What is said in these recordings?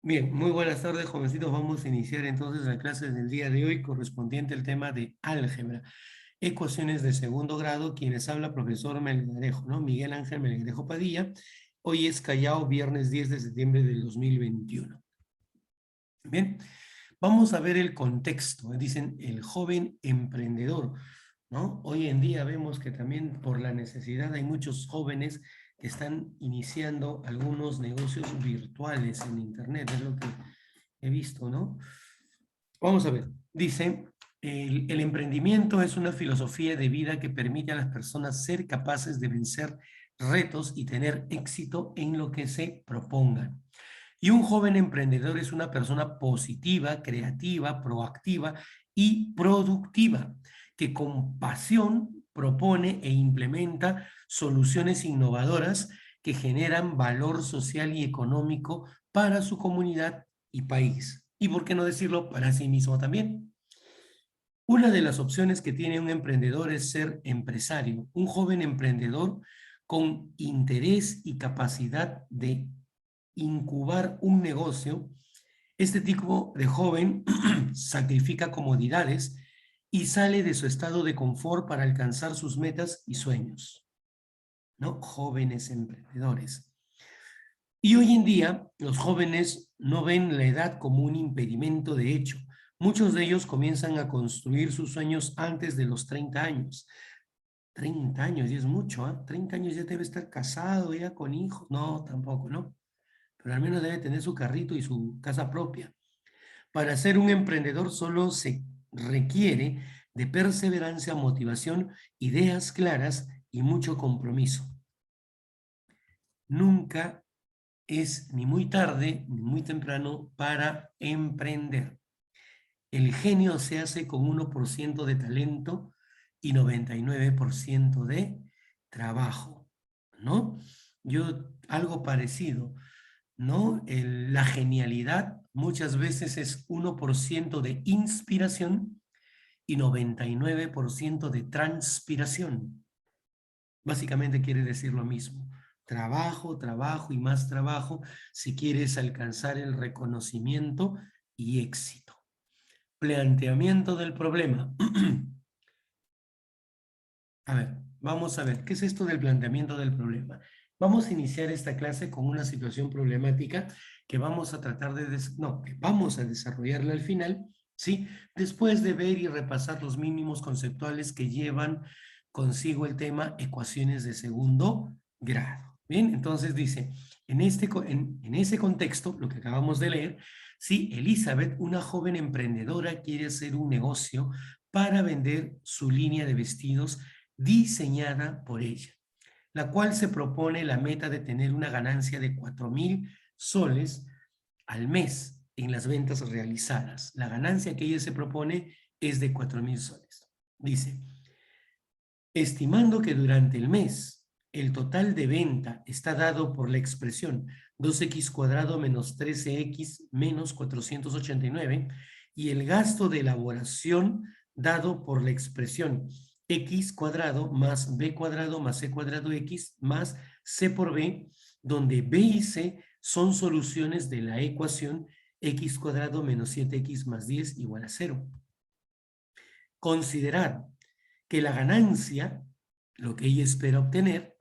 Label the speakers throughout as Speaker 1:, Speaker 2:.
Speaker 1: Bien, muy buenas tardes, jovencitos. Vamos a iniciar entonces la clase del día de hoy correspondiente al tema de álgebra. Ecuaciones de segundo grado, quienes habla profesor Melgarejo, ¿no? Miguel Ángel Melgarejo Padilla. Hoy es Callao, viernes 10 de septiembre del 2021. Bien, vamos a ver el contexto. Dicen el joven emprendedor, ¿no? Hoy en día vemos que también por la necesidad hay muchos jóvenes que están iniciando algunos negocios virtuales en Internet, es lo que he visto, ¿no? Vamos a ver, dice, el emprendimiento es una filosofía de vida que permite a las personas ser capaces de vencer retos y tener éxito en lo que se propongan. Y un joven emprendedor es una persona positiva, creativa, proactiva y productiva, que con pasión propone e implementa soluciones innovadoras que generan valor social y económico para su comunidad y país. Y por qué no decirlo para sí mismo también. Una de las opciones que tiene un emprendedor es ser empresario, un joven emprendedor con interés y capacidad de incubar un negocio. Este tipo de joven sacrifica comodidades y sale de su estado de confort para alcanzar sus metas y sueños, ¿no? Jóvenes emprendedores. Y hoy en día los jóvenes no ven la edad como un impedimento de hecho. Muchos de ellos comienzan a construir sus sueños antes de los 30 años. 30 años, y es mucho, ¿eh? 30 años ya debe estar casado, ya con hijos. No, tampoco, ¿no? Pero al menos debe tener su carrito y su casa propia. Para ser un emprendedor solo se requiere de perseverancia, motivación, ideas claras y mucho compromiso. Nunca es ni muy tarde ni muy temprano para emprender. El genio se hace con 1% de talento y 99% de trabajo, ¿no? Yo, algo parecido, ¿no? La genialidad muchas veces es 1% de inspiración y 99% de transpiración. Básicamente quiere decir lo mismo. Trabajo, trabajo y más trabajo si quieres alcanzar el reconocimiento y éxito. Planteamiento del problema. A ver, vamos a ver, ¿qué es esto del planteamiento del problema? Vamos a iniciar esta clase con una situación problemática que vamos a tratar de, que vamos a desarrollarla al final, ¿sí? Después de ver y repasar los mínimos conceptuales que llevan consigo el tema ecuaciones de segundo grado. Bien, entonces dice, en ese contexto, lo que acabamos de leer, sí, Elizabeth, una joven emprendedora, quiere hacer un negocio para vender su línea de vestidos diseñada por ella, la cual se propone la meta de tener una ganancia de 4.000 soles al mes en las ventas realizadas. La ganancia que ella se propone es de 4.000 soles. Dice, estimando que durante el mes el total de venta está dado por la expresión 2x cuadrado menos 13x menos 489 y el gasto de elaboración dado por la expresión x cuadrado más b cuadrado más c cuadrado x más c por b, donde b y c son soluciones de la ecuación x cuadrado menos 7x más 10 igual a 0. Considerar que la ganancia, lo que ella espera obtener,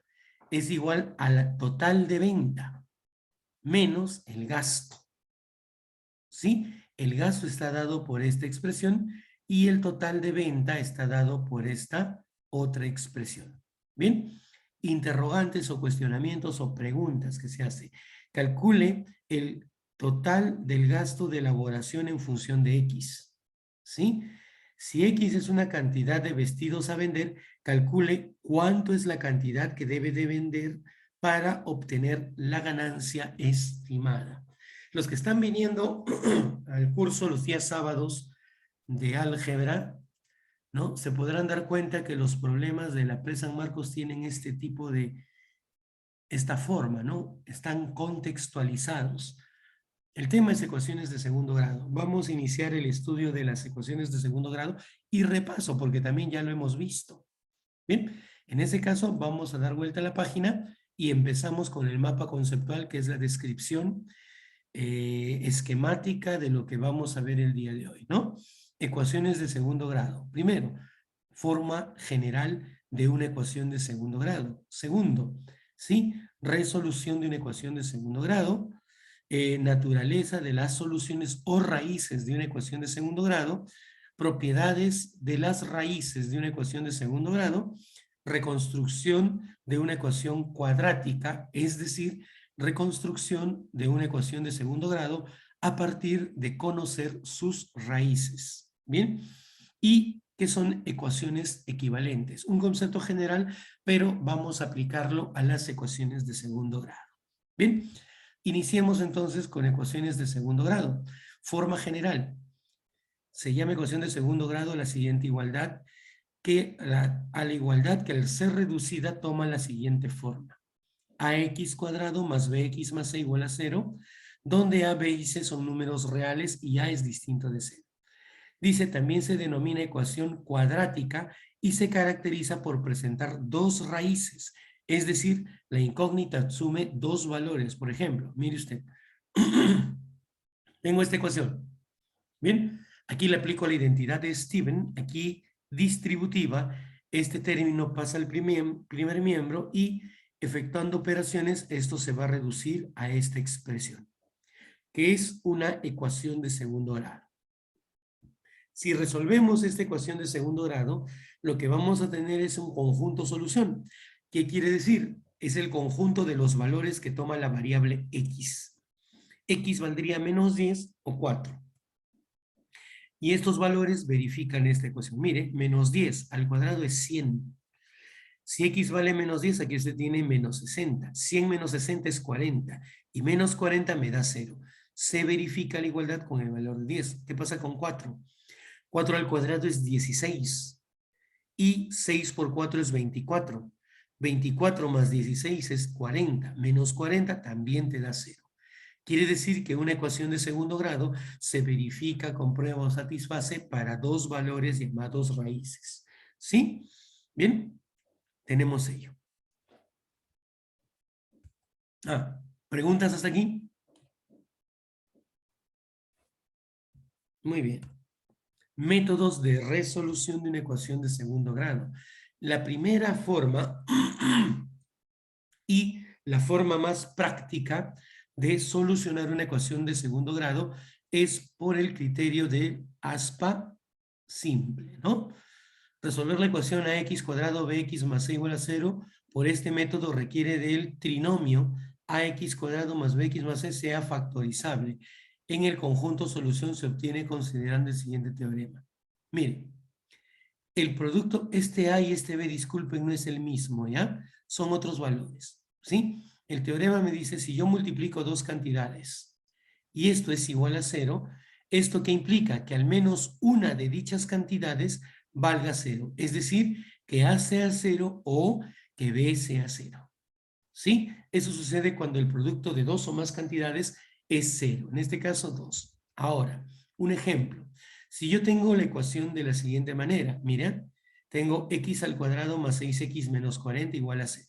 Speaker 1: es igual al total de venta menos el gasto. ¿Sí? El gasto está dado por esta expresión y el total de venta está dado por esta otra expresión. Bien, interrogantes o cuestionamientos o preguntas que se hace. Calcule el total del gasto de elaboración en función de X. ¿Sí? Si X es una cantidad de vestidos a vender, calcule cuánto es la cantidad que debe de vender para obtener la ganancia estimada. Los que están viniendo al curso los días sábados de álgebra, ¿no? Se podrán dar cuenta que los problemas de la PRE San Marcos tienen este tipo de, esta forma, ¿no? Están contextualizados. El tema es ecuaciones de segundo grado. Vamos a iniciar el estudio de las ecuaciones de segundo grado y repaso, porque también ya lo hemos visto. Bien, en ese caso vamos a dar vuelta a la página y empezamos con el mapa conceptual, que es la descripción esquemática de lo que vamos a ver el día de hoy, ¿no? Ecuaciones de segundo grado. Primero, forma general de una ecuación de segundo grado. Segundo, ¿sí? Resolución de una ecuación de segundo grado. Naturaleza de las soluciones o raíces de una ecuación de segundo grado. Propiedades de las raíces de una ecuación de segundo grado. Reconstrucción de una ecuación cuadrática, es decir, reconstrucción de una ecuación de segundo grado a partir de conocer sus raíces. ¿Bien? Y que son ecuaciones equivalentes. Un concepto general, pero vamos a aplicarlo a las ecuaciones de segundo grado. Bien, iniciemos entonces con ecuaciones de segundo grado. Forma general. Se llama ecuación de segundo grado la siguiente igualdad, que a la igualdad que al ser reducida toma la siguiente forma. AX cuadrado más BX más C igual a 0, donde A, B y C son números reales y A es distinto de 0. Dice, también se denomina ecuación cuadrática y se caracteriza por presentar dos raíces, es decir, la incógnita asume dos valores. Por ejemplo, mire usted, tengo esta ecuación. Bien, aquí le aplico la identidad de Steven, aquí distributiva, este término pasa al primer miembro y efectuando operaciones, esto se va a reducir a esta expresión, que es una ecuación de segundo grado. Si resolvemos esta ecuación de segundo grado, lo que vamos a tener es un conjunto solución. ¿Qué quiere decir? Es el conjunto de los valores que toma la variable x. X valdría menos 10 o 4. Y estos valores verifican esta ecuación. Mire, menos 10 al cuadrado es 100. Si x vale menos 10, aquí usted tiene menos 60. 100 menos 60 es 40. Y menos 40 me da 0. Se verifica la igualdad con el valor de 10. ¿Qué pasa con 4? 4 al cuadrado es 16. Y 6 por 4 es 24. 24 más 16 es 40. Menos 40 también te da 0. Quiere decir que una ecuación de segundo grado se verifica, comprueba o satisface para dos valores llamados raíces. ¿Sí? Bien, tenemos ello. ¿Preguntas hasta aquí? Muy bien. Métodos de resolución de una ecuación de segundo grado. La primera forma y la forma más práctica de solucionar una ecuación de segundo grado es por el criterio de aspa simple, ¿no? Resolver la ecuación ax cuadrado bx más c igual a 0 por este método requiere del trinomio ax cuadrado más bx más c sea factorizable. En el conjunto solución se obtiene considerando el siguiente teorema. Miren, el producto, este A y este B, disculpen, no es el mismo, ¿ya? Son otros valores, ¿sí? El teorema me dice, si yo multiplico dos cantidades y esto es igual a 0, ¿esto qué implica? Que al menos una de dichas cantidades valga 0. Es decir, que A sea 0 o que B sea 0. ¿Sí? Eso sucede cuando el producto de dos o más cantidades es 0. En este caso, 2. Ahora, un ejemplo. Si yo tengo la ecuación de la siguiente manera, mira, tengo x al cuadrado más 6x menos 40 igual a 0.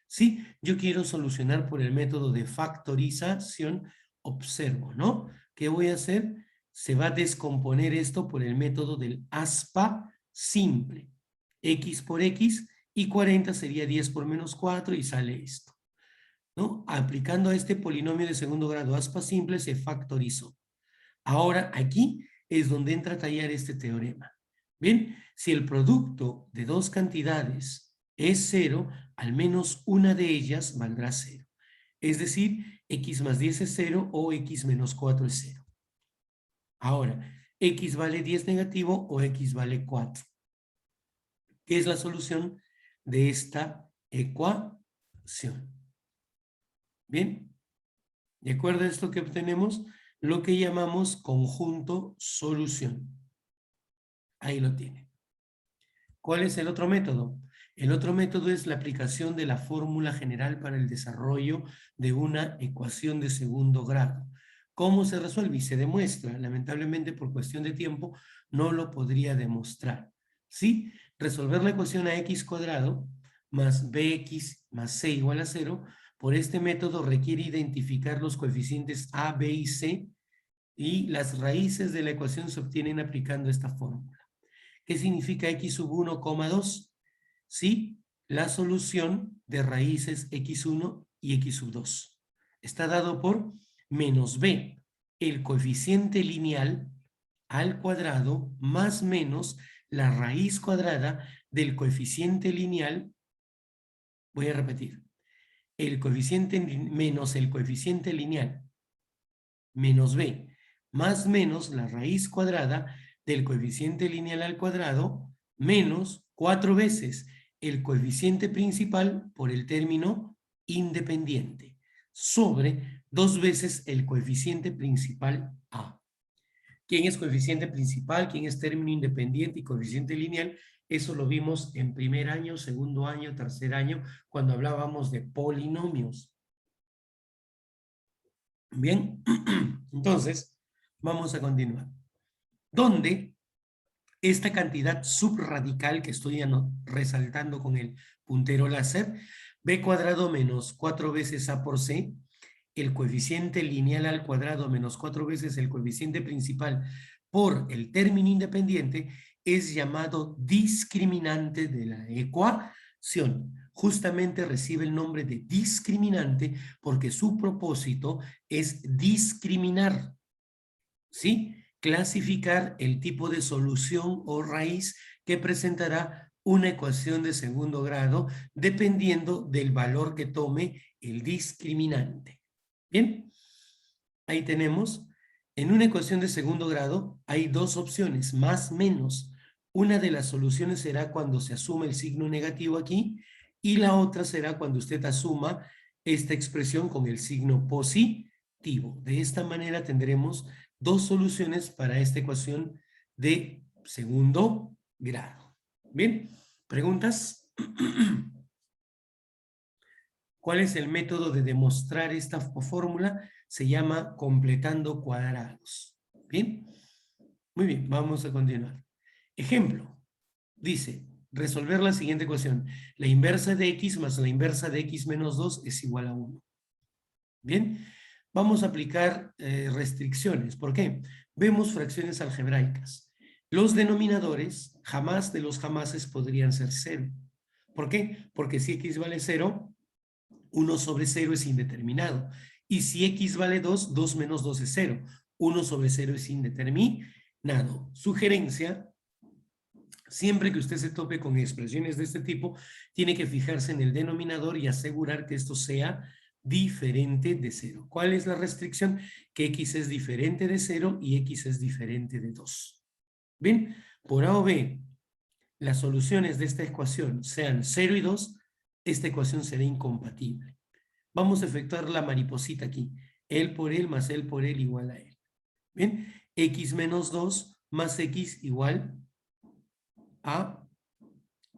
Speaker 1: ¿Sí? Yo quiero solucionar por el método de factorización, observo, ¿no? ¿Qué voy a hacer? Se va a descomponer esto por el método del aspa simple. X por x y 40 sería 10 por menos 4 y sale esto, ¿no? Aplicando a este polinomio de segundo grado aspa simple se factorizó. Ahora aquí es donde entra a tallar este teorema. Bien, si el producto de dos cantidades es 0, al menos una de ellas valdrá 0. Es decir, x más 10 es 0 o x menos 4 es 0. Ahora, x vale 10 negativo o x vale 4. ¿Qué es la solución de esta ecuación? Bien, de acuerdo a esto que obtenemos, lo que llamamos conjunto solución. Ahí lo tiene. ¿Cuál es el otro método? El otro método es la aplicación de la fórmula general para el desarrollo de una ecuación de segundo grado. ¿Cómo se resuelve? Y se demuestra. Lamentablemente, por cuestión de tiempo, no lo podría demostrar. ¿Sí? Resolver la ecuación a x cuadrado más bx más c igual a 0 Por este método requiere identificar los coeficientes A, B y C y las raíces de la ecuación se obtienen aplicando esta fórmula. ¿Qué significa x sub 1, 2? Sí, la solución de raíces x1 y x sub 2. Está dado por menos b, el coeficiente lineal al cuadrado más menos la raíz cuadrada del coeficiente lineal. Voy a repetir. El coeficiente menos el coeficiente lineal menos b más menos la raíz cuadrada del coeficiente lineal al cuadrado menos 4 veces el coeficiente principal por el término independiente sobre 2 veces el coeficiente principal a. ¿Quién es coeficiente principal? ¿Quién es término independiente y coeficiente lineal? Eso lo vimos en primer año, segundo año, tercer año, cuando hablábamos de polinomios. Bien, entonces vamos a continuar. ¿Dónde esta cantidad subradical que estoy resaltando con el puntero láser, b cuadrado menos 4 veces a por c, el coeficiente lineal al cuadrado menos 4 veces el coeficiente principal por el término independiente, es llamado discriminante de la ecuación. Justamente recibe el nombre de discriminante porque su propósito es discriminar, ¿sí? Clasificar el tipo de solución o raíz que presentará una ecuación de segundo grado dependiendo del valor que tome el discriminante. Bien, ahí tenemos, en una ecuación de segundo grado hay dos opciones, más, menos. Una de las soluciones será cuando se asuma el signo negativo aquí y la otra será cuando usted asuma esta expresión con el signo positivo. De esta manera tendremos dos soluciones para esta ecuación de segundo grado. Bien, ¿preguntas? ¿Cuál es el método de demostrar esta fórmula? Se llama completando cuadrados. ¿Bien? Muy bien, vamos a continuar. Ejemplo, dice, resolver la siguiente ecuación. La inversa de x más la inversa de x menos 2 es igual a 1. Bien, vamos a aplicar restricciones. ¿Por qué? Vemos fracciones algebraicas. Los denominadores, jamás de los jamases podrían ser 0. ¿Por qué? Porque si x vale 0, 1 sobre 0 es indeterminado. Y si x vale 2, 2 menos 2 es 0. 1 sobre 0 es indeterminado. Sugerencia, siempre que usted se tope con expresiones de este tipo, tiene que fijarse en el denominador y asegurar que esto sea diferente de 0. ¿Cuál es la restricción? Que x es diferente de 0 y x es diferente de 2. Bien, por A o B, las soluciones de esta ecuación sean 0 y 2, esta ecuación será incompatible. Vamos a efectuar la mariposita aquí. Él por él más él por él igual a él. Bien, x menos 2 más x igual a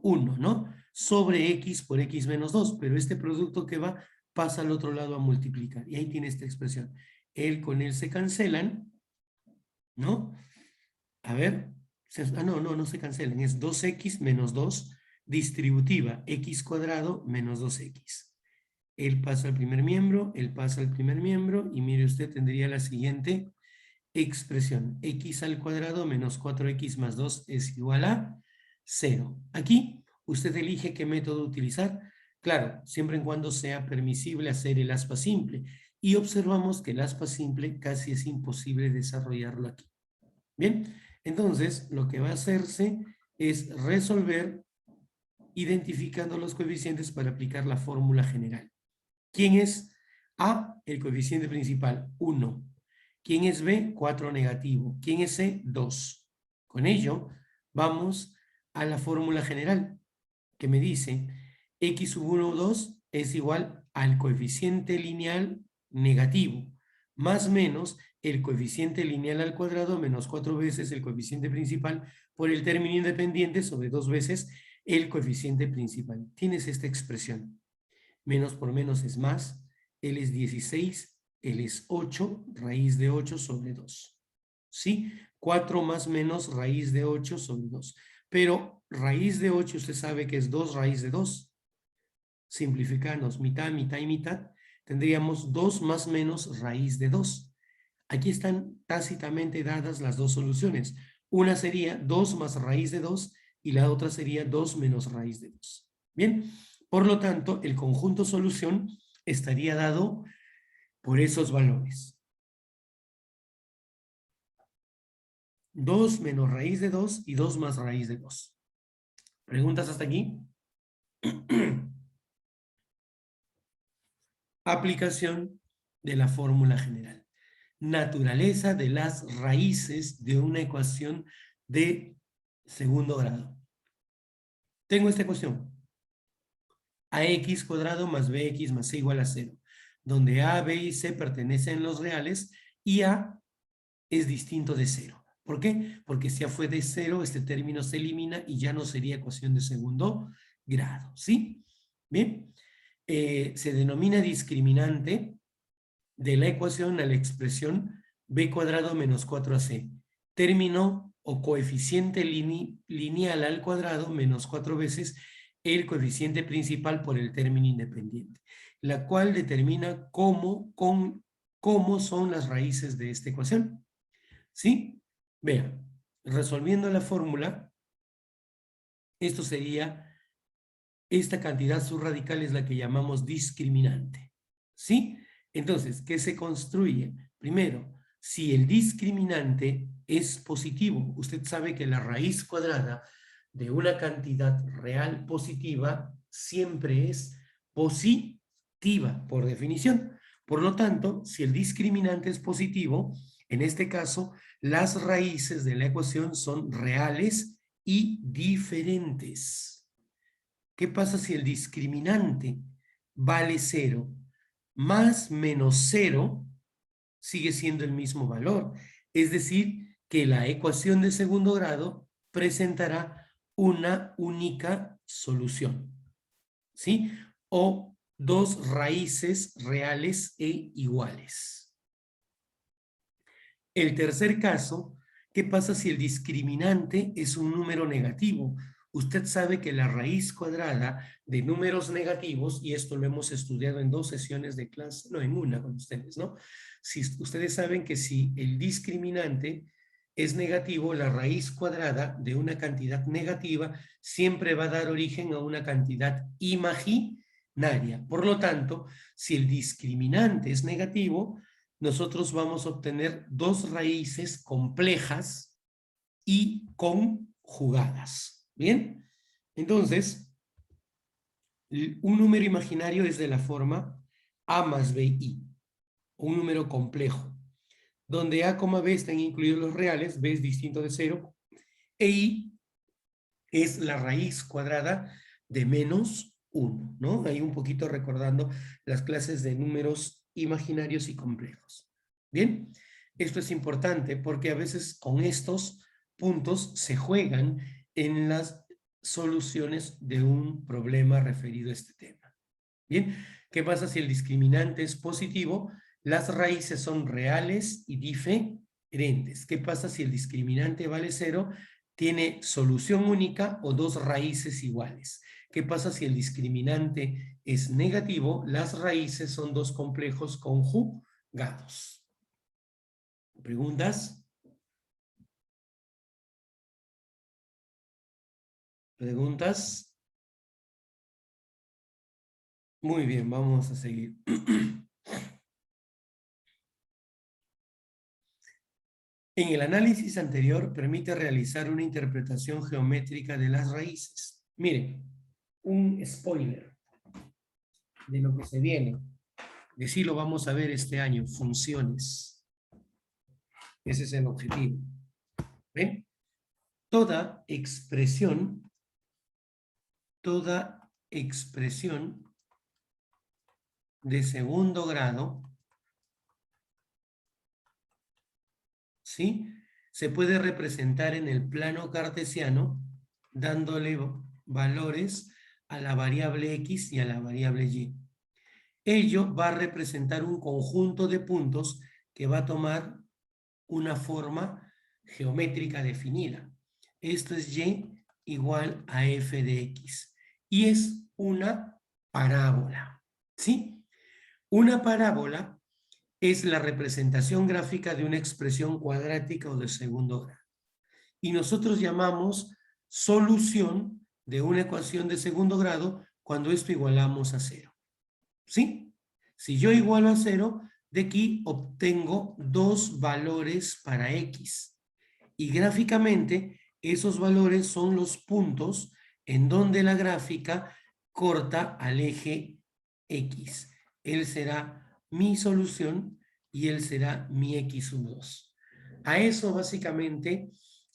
Speaker 1: 1, ¿no? Sobre x por x menos 2, pero este producto que va pasa al otro lado a multiplicar. Y ahí tiene esta expresión. Él con él se cancelan, ¿no? A ver, no se cancelan. Es 2x menos 2 distributiva, x cuadrado menos 2x. Él pasa al primer miembro, él pasa al primer miembro, y mire usted, tendría la siguiente expresión. X al cuadrado menos 4x más 2 es igual a 0. Aquí, usted elige qué método utilizar. Claro, siempre y cuando sea permisible hacer el aspa simple. Y observamos que el aspa simple casi es imposible desarrollarlo aquí. Bien, entonces, lo que va a hacerse es resolver identificando los coeficientes para aplicar la fórmula general. ¿Quién es A? El coeficiente principal, 1. ¿Quién es B? 4 negativo. ¿Quién es C? 2. Con ello, vamos a la fórmula general, que me dice x sub 1 o 2 es igual al coeficiente lineal negativo, más menos el coeficiente lineal al cuadrado menos 4 veces el coeficiente principal por el término independiente sobre 2 veces el coeficiente principal. Tienes esta expresión. Menos por menos es más. L es 16, L es 8, raíz de 8 sobre 2. ¿Sí? 4 más menos raíz de 8 sobre 2. Pero raíz de 8 usted sabe que es 2 raíz de 2. simplificamos mitad, mitad y mitad, tendríamos 2 más menos raíz de 2. Aquí están tácitamente dadas las dos soluciones. Una sería 2 más raíz de 2 y la otra sería 2 menos raíz de 2. Bien, por lo tanto, el conjunto solución estaría dado por esos valores. 2 menos raíz de 2 y 2 más raíz de 2. ¿Preguntas hasta aquí? Aplicación de la fórmula general. Naturaleza de las raíces de una ecuación de segundo grado. Tengo esta ecuación. AX cuadrado más BX más C igual a 0. Donde A, B y C pertenecen los reales y A es distinto de 0. ¿Por qué? Porque si A fue de 0, este término se elimina y ya no sería ecuación de segundo grado. ¿Sí? Bien. Se denomina discriminante de la ecuación a la expresión b cuadrado menos 4ac. Término o coeficiente lineal al cuadrado menos 4 veces el coeficiente principal por el término independiente, la cual determina cómo son las raíces de esta ecuación. ¿Sí? Vean, resolviendo la fórmula, esto sería, esta cantidad subradical es la que llamamos discriminante. ¿Sí? Entonces, ¿qué se construye? Primero, si el discriminante es positivo, usted sabe que la raíz cuadrada de una cantidad real positiva siempre es positiva, por definición. Por lo tanto, si el discriminante es positivo, en este caso, las raíces de la ecuación son reales y diferentes. ¿Qué pasa si el discriminante vale 0? Más menos 0 sigue siendo el mismo valor. Es decir, que la ecuación de segundo grado presentará una única solución. ¿Sí? O dos raíces reales e iguales. El tercer caso, ¿qué pasa si el discriminante es un número negativo? Usted sabe que la raíz cuadrada de números negativos, y esto lo hemos estudiado en 2 sesiones de clase, no en una con ustedes, ¿no? Si ustedes saben que si el discriminante es negativo, la raíz cuadrada de una cantidad negativa siempre va a dar origen a una cantidad imaginaria. Por lo tanto, si el discriminante es negativo, nosotros vamos a obtener dos raíces complejas y conjugadas. ¿Bien? Entonces, un número imaginario es de la forma a más bi, un número complejo, donde a, b están incluidos los reales, b es distinto de 0, e i es la raíz cuadrada de menos 1, ¿no? Ahí un poquito recordando las clases de números imaginarios y complejos. Bien, esto es importante porque a veces con estos puntos se juegan en las soluciones de un problema referido a este tema. Bien, ¿qué pasa si el discriminante es positivo? Las raíces son reales y diferentes. ¿Qué pasa si el discriminante vale 0? Tiene solución única o dos raíces iguales. ¿Qué pasa si el discriminante es negativo? Las raíces son dos complejos conjugados. ¿Preguntas? ¿Preguntas? Muy bien, vamos a seguir. En el análisis anterior permite realizar una interpretación geométrica de las raíces. Miren, un spoiler de lo que se viene. De sí lo vamos a ver este año, funciones. Ese es el objetivo. ¿Ven? Toda expresión de segundo grado, ¿sí? Se puede representar en el plano cartesiano dándole valores a la variable x y a la variable y. Ello va a representar un conjunto de puntos que va a tomar una forma geométrica definida. Esto es y igual a f de x. Y es una parábola. ¿Sí? Una parábola es la representación gráfica de una expresión cuadrática o de segundo grado. Y nosotros llamamos solución de una ecuación de segundo grado cuando esto igualamos a cero. ¿Sí? Si yo igualo a cero, de aquí obtengo dos valores para x. Y gráficamente, esos valores son los puntos en donde la gráfica corta al eje x. Él será mi solución y él será mi x sub 2. A eso básicamente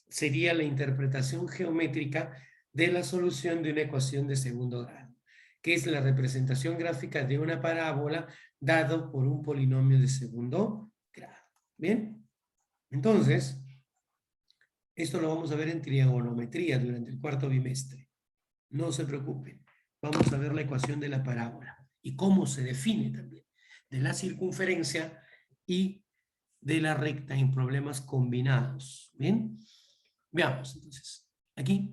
Speaker 1: sería la interpretación geométrica de la solución de una ecuación de segundo grado, que es la representación gráfica de una parábola dado por un polinomio de segundo grado. ¿Bien? Entonces, esto lo vamos a ver en trigonometría durante el cuarto bimestre. No se preocupen. Vamos a ver la ecuación de la parábola y cómo se define también de la circunferencia y de la recta en problemas combinados. ¿Bien? Veamos entonces. Aquí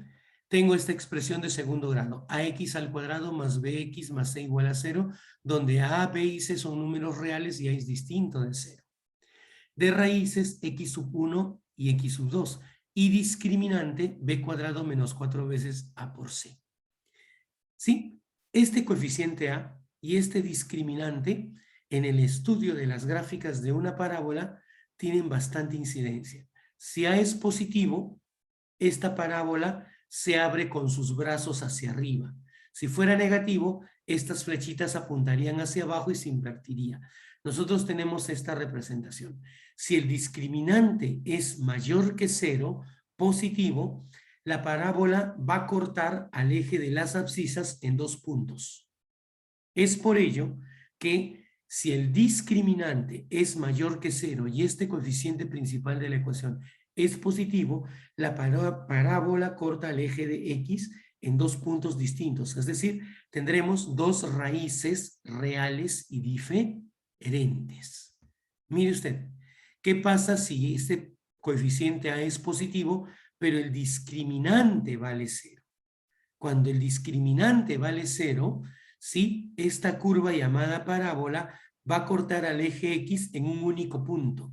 Speaker 1: tengo esta expresión de segundo grado. AX al cuadrado más BX más C igual a 0, donde A, B y C son números reales y A es distinto de 0. De raíces X sub 1 y X sub 2. Y discriminante B cuadrado menos 4 veces A por C. ¿Sí? Este coeficiente A y este discriminante en el estudio de las gráficas de una parábola tienen bastante incidencia. Si A es positivo, esta parábola se abre con sus brazos hacia arriba. Si fuera negativo, estas flechitas apuntarían hacia abajo y se invertiría. Nosotros tenemos esta representación. Si el discriminante es mayor que 0, positivo, la parábola va a cortar al eje de las abscisas en dos puntos. Es por ello que si el discriminante es mayor que 0 y este coeficiente principal de la ecuación es positivo, la parábola corta al eje de X en dos puntos distintos. Es decir, tendremos dos raíces reales y diferentes. Mire usted, ¿qué pasa si este coeficiente A es positivo, pero el discriminante vale 0? Cuando el discriminante vale 0, ¿sí? Esta curva llamada parábola va a cortar al eje X en un único punto.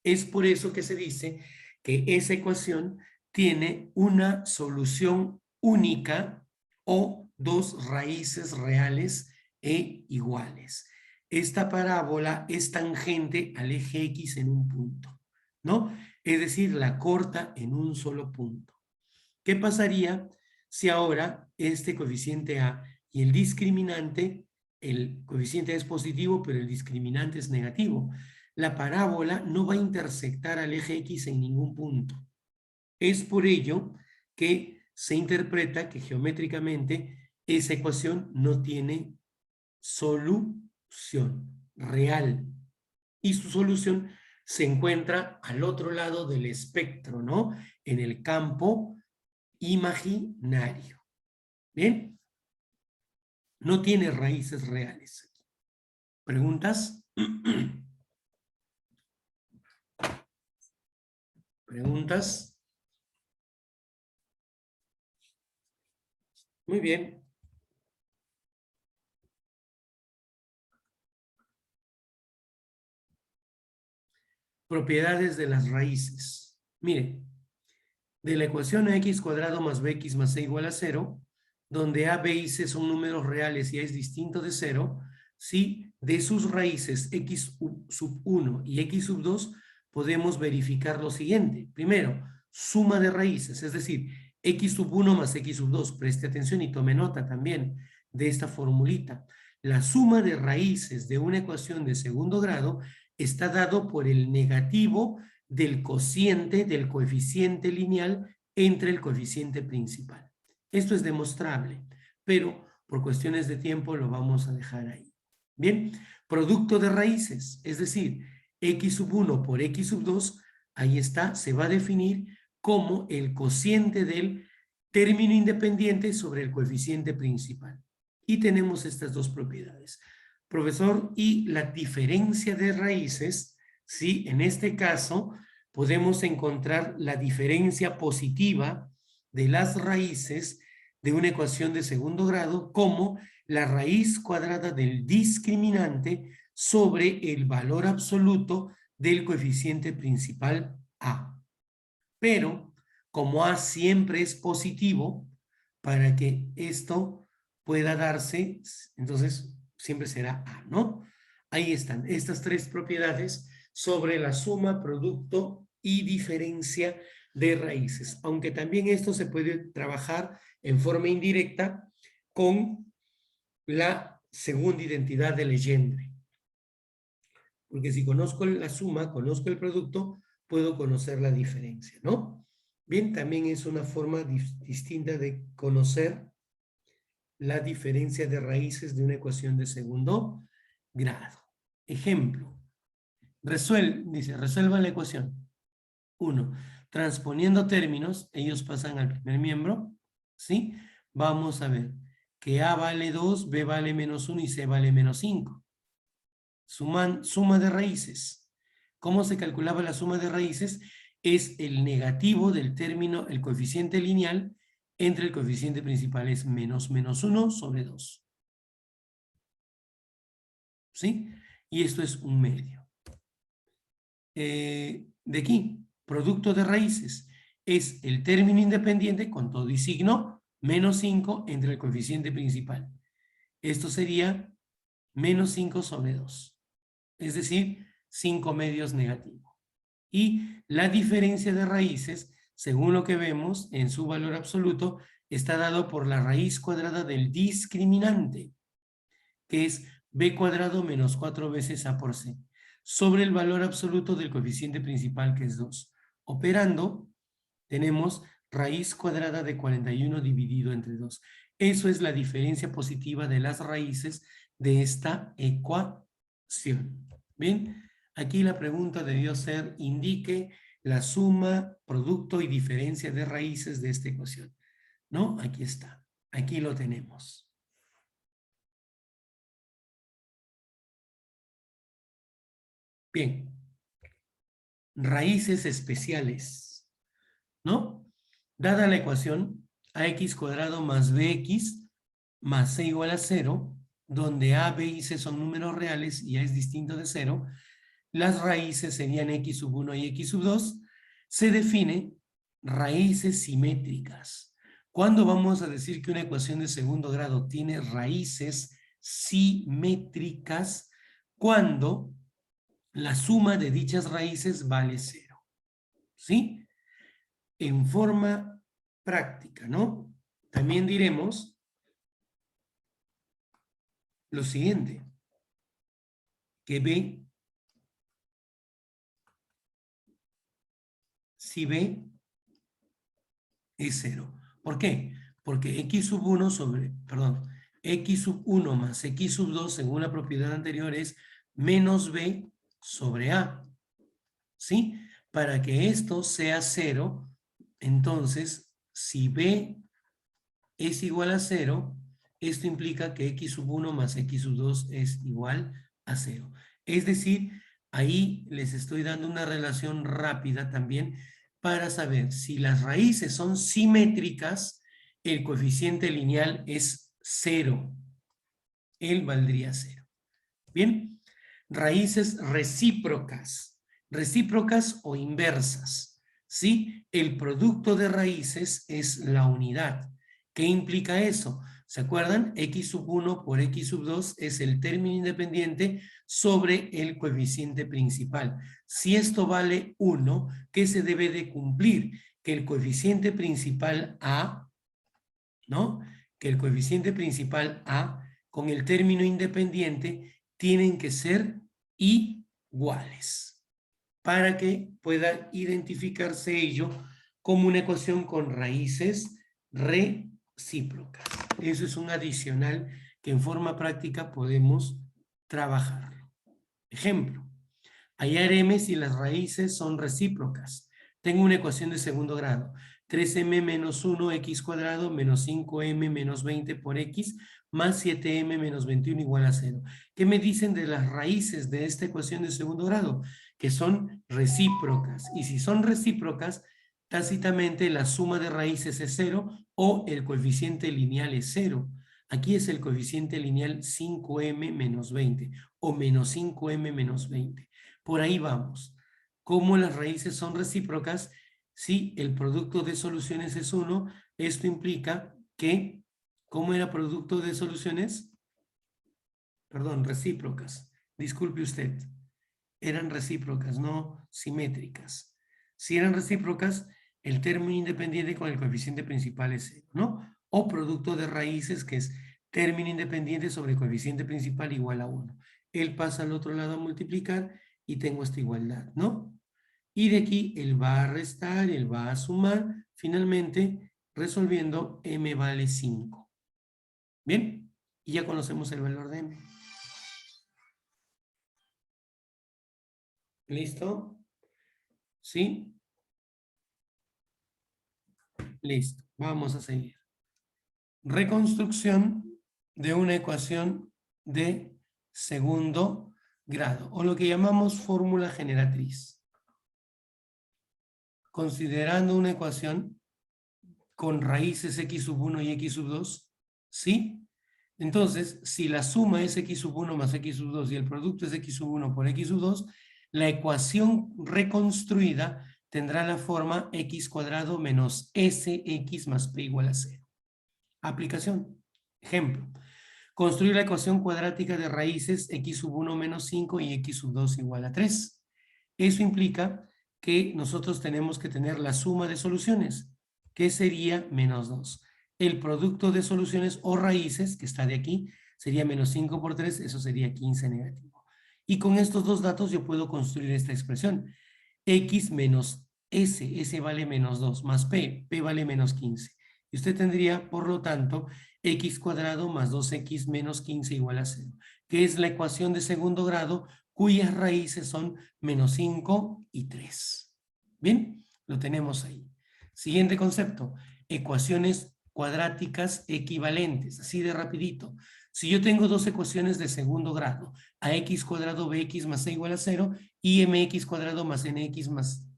Speaker 1: Es por eso que se dice que esa ecuación tiene una solución única o dos raíces reales e iguales. Esta parábola es tangente al eje X en un punto, ¿no? Es decir, la corta en un solo punto. ¿Qué pasaría si ahora este coeficiente A y el discriminante, el coeficiente A es positivo, pero el discriminante es negativo? La parábola no va a intersectar al eje X en ningún punto. Es por ello que se interpreta que geométricamente esa ecuación no tiene solución real. Y su solución se encuentra al otro lado del espectro, ¿no? En el campo imaginario. ¿Bien? No tiene raíces reales. ¿Preguntas? ¿Preguntas? Muy bien. Propiedades de las raíces. Miren, de la ecuación ax cuadrado más bx más c igual a 0, donde a, b y c son números reales y a es distinto de 0, ¿sí? De sus raíces x sub 1 y x sub 2 podemos verificar lo siguiente. Primero, suma de raíces, es decir, x sub 1 más x sub 2. Preste atención y tome nota también de esta formulita. La suma de raíces de una ecuación de segundo grado está dado por el negativo del cociente del coeficiente lineal entre el coeficiente principal. Esto es demostrable, pero por cuestiones de tiempo lo vamos a dejar ahí. Bien, producto de raíces, es decir, x sub 1 por x sub 2, ahí está, se va a definir como el cociente del término independiente sobre el coeficiente principal. Y tenemos estas dos propiedades. Profesor, y la diferencia de raíces, ¿sí? En este caso, podemos encontrar la diferencia positiva de las raíces de una ecuación de segundo grado como la raíz cuadrada del discriminante sobre el valor absoluto del coeficiente principal A. Pero, como A siempre es positivo, para que esto pueda darse, entonces siempre será A, ¿no? Ahí están estas tres propiedades sobre la suma, producto y diferencia de raíces. Aunque también esto se puede trabajar en forma indirecta con la segunda identidad de Legendre. Porque si conozco la suma, conozco el producto, puedo conocer la diferencia, ¿no? Bien, también es una forma distinta de conocer la diferencia de raíces de una ecuación de segundo grado. Ejemplo, dice, resuelva la ecuación. 1. Transponiendo términos, ellos pasan al primer miembro, ¿sí? Vamos a ver que A vale 2, B vale menos 1 y C vale menos 5. Suma de raíces. ¿Cómo se calculaba la suma de raíces? Es el negativo del término, el coeficiente lineal, entre el coeficiente principal es menos 1 sobre 2. ¿Sí? Y esto es un medio. De aquí, producto de raíces, es el término independiente con todo y signo, menos 5 entre el coeficiente principal. Esto sería menos 5 sobre 2. Es decir, 5 medios negativo. Y la diferencia de raíces, según lo que vemos en su valor absoluto, está dado por la raíz cuadrada del discriminante, que es b cuadrado menos 4 veces a por c, sobre el valor absoluto del coeficiente principal, que es 2. Operando, tenemos raíz cuadrada de 41 dividido entre 2. Eso es la diferencia positiva de las raíces de esta ecuación. Bien, aquí la pregunta debió ser, indique la suma, producto y diferencia de raíces de esta ecuación. ¿No? Aquí está. Aquí lo tenemos. Bien. Raíces especiales, ¿no? Dada la ecuación ax cuadrado más bx más c igual a 0, donde a, b y c son números reales y a es distinto de 0, las raíces serían x sub 1 y x sub 2, se define raíces simétricas. ¿Cuándo vamos a decir que una ecuación de segundo grado tiene raíces simétricas? Cuando la suma de dichas raíces vale 0. ¿Sí? En forma práctica, ¿no? También diremos lo siguiente, que B, si B es 0. ¿Por qué? Porque x sub 1 sobre, perdón, x sub 1 más x sub 2, según la propiedad anterior, es menos B sobre A. ¿Sí? Para que esto sea 0, entonces, si B es igual a 0, esto implica que x sub 1 más x sub 2 es igual a 0. Es decir, ahí les estoy dando una relación rápida también para saber si las raíces son simétricas, el coeficiente lineal es 0. Él valdría 0. Bien, raíces recíprocas. Recíprocas o inversas. ¿Sí? El producto de raíces es la unidad. ¿Qué implica eso? ¿Se acuerdan? X sub 1 por X sub 2 es el término independiente sobre el coeficiente principal. Si esto vale 1, ¿qué se debe de cumplir? Que el coeficiente principal A, ¿no? Que el coeficiente principal A con el término independiente tienen que ser iguales para que pueda identificarse ello como una ecuación con raíces recíprocas. Eso es un adicional que en forma práctica podemos trabajar. Ejemplo, hallaremos si las raíces son recíprocas. Tengo una ecuación de segundo grado. 3m menos 1 x cuadrado menos 5m menos 20 por x más 7m menos 21 igual a 0. ¿Qué me dicen de las raíces de esta ecuación de segundo grado? Que son recíprocas. Y si son recíprocas, tácitamente la suma de raíces es 0 o el coeficiente lineal es 0. Aquí es el coeficiente lineal 5m menos 20 o menos 5m menos 20. Por ahí vamos. Como las raíces son recíprocas, si el producto de soluciones es 1, esto implica que, ¿cómo era producto de soluciones? Perdón, recíprocas. Disculpe usted. Eran recíprocas, no simétricas. Si eran recíprocas, el término independiente con el coeficiente principal es 0, ¿no? O producto de raíces, que es término independiente sobre coeficiente principal igual a 1. Él pasa al otro lado a multiplicar y tengo esta igualdad, ¿no? Y de aquí él va a restar, él va a sumar, finalmente resolviendo m vale 5. ¿Bien? Y ya conocemos el valor de m. ¿Listo? ¿Sí? Listo. Vamos a seguir. Reconstrucción de una ecuación de segundo grado, o lo que llamamos fórmula generatriz. Considerando una ecuación con raíces x sub 1 y x sub 2, ¿sí? Entonces, si la suma es x sub 1 más x sub 2 y el producto es x sub 1 por x sub 2, la ecuación reconstruida tendrá la forma x cuadrado menos sx más p igual a 0. Aplicación. Ejemplo. Construir la ecuación cuadrática de raíces x sub 1 menos 5 y x sub 2 igual a 3. Eso implica que nosotros tenemos que tener la suma de soluciones, que sería menos 2. El producto de soluciones o raíces, que está de aquí, sería menos 5 por 3, eso sería 15 negativo. Y con estos dos datos yo puedo construir esta expresión. X menos S vale menos 2, más P vale menos 15. Y usted tendría, por lo tanto, x cuadrado más 2x menos 15 igual a 0, que es la ecuación de segundo grado cuyas raíces son menos 5 y 3. Bien, lo tenemos ahí. Siguiente concepto, ecuaciones cuadráticas equivalentes, así de rapidito. Si yo tengo dos ecuaciones de segundo grado, ax cuadrado bx más c igual a 0 y mx cuadrado más nx más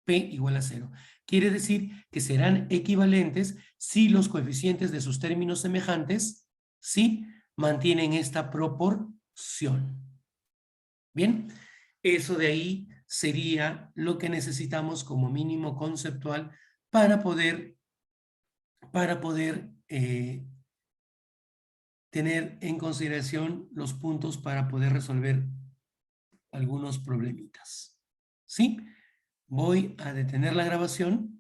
Speaker 1: p igual a 0. Quiere decir que serán equivalentes si los coeficientes de sus términos semejantes, sí, mantienen esta proporción. Bien, eso de ahí sería lo que necesitamos como mínimo conceptual para poder tener en consideración los puntos para poder resolver algunos problemitas. ¿Sí? Voy a detener la grabación